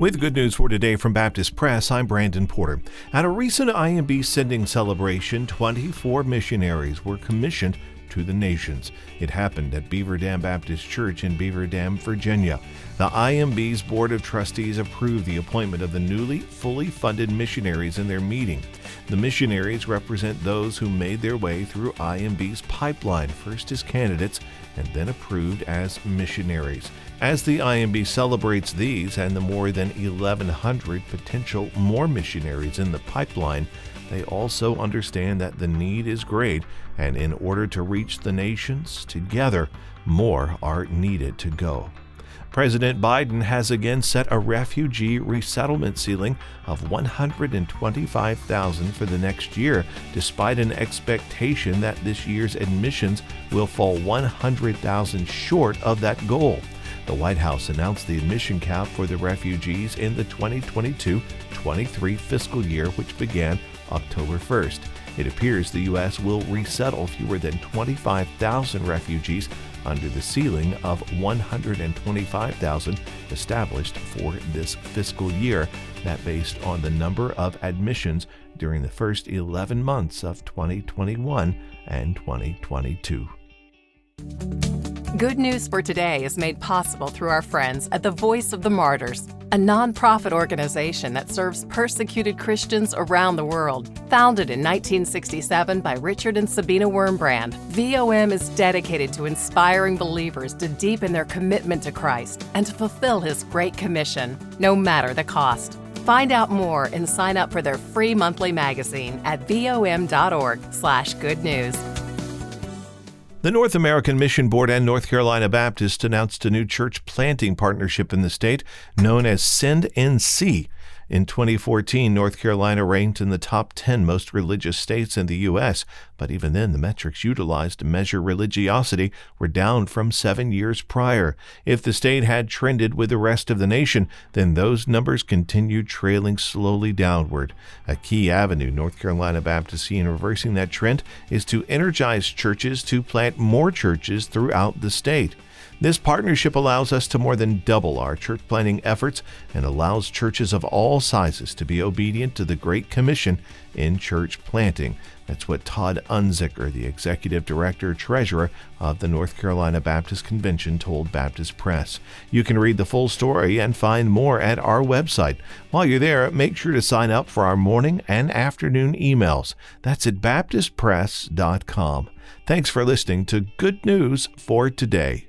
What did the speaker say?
With good news for today from Baptist Press, I'm Brandon Porter. At a recent IMB Sending Celebration, 24 missionaries were commissioned to the nations. It happened at Beaverdam Baptist Church in Beaverdam, Virginia. The IMB's Board of Trustees approved the appointment of the newly fully funded missionaries in their meeting. The missionaries represent those who made their way through IMB's pipeline, first as candidates and then approved as missionaries. As the IMB celebrates these and the more than 1,100 potential more missionaries in the pipeline, they also understand that the need is great, and in order to reach the nations together, more are needed to go. President Biden has again set a refugee resettlement ceiling of 125,000 for the next year, despite an expectation that this year's admissions will fall 100,000 short of that goal. The White House announced the admission cap for the refugees in the 2022-23 fiscal year, which began October 1st. It appears the U.S. will resettle fewer than 25,000 refugees under the ceiling of 125,000 established for this fiscal year, that based on the number of admissions during the first 11 months of 2021 and 2022. Good News for Today is made possible through our friends at the Voice of the Martyrs, a nonprofit organization that serves persecuted Christians around the world. Founded in 1967 by Richard and Sabina Wurmbrand, VOM is dedicated to inspiring believers to deepen their commitment to Christ and to fulfill His Great Commission, no matter the cost. Find out more and sign up for their free monthly magazine at vom.org/good news. The North American Mission Board and North Carolina Baptist announced a new church planting partnership in the state known as SendNC. In 2014, North Carolina ranked in the top 10 most religious states in the U.S., but even then the metrics utilized to measure religiosity were down from 7 years prior. If the state had trended with the rest of the nation, then those numbers continued trailing slowly downward. A key avenue North Carolina Baptist see in reversing that trend is to energize churches to plant more churches throughout the state. This partnership allows us to more than double our church planting efforts and allows churches of all sizes to be obedient to the Great Commission in church planting. That's what Todd Unzicker, the Executive Director-Treasurer of the North Carolina Baptist Convention, told Baptist Press. You can read the full story and find more at our website. While you're there, make sure to sign up for our morning and afternoon emails. That's at baptistpress.com. Thanks for listening to Good News for Today.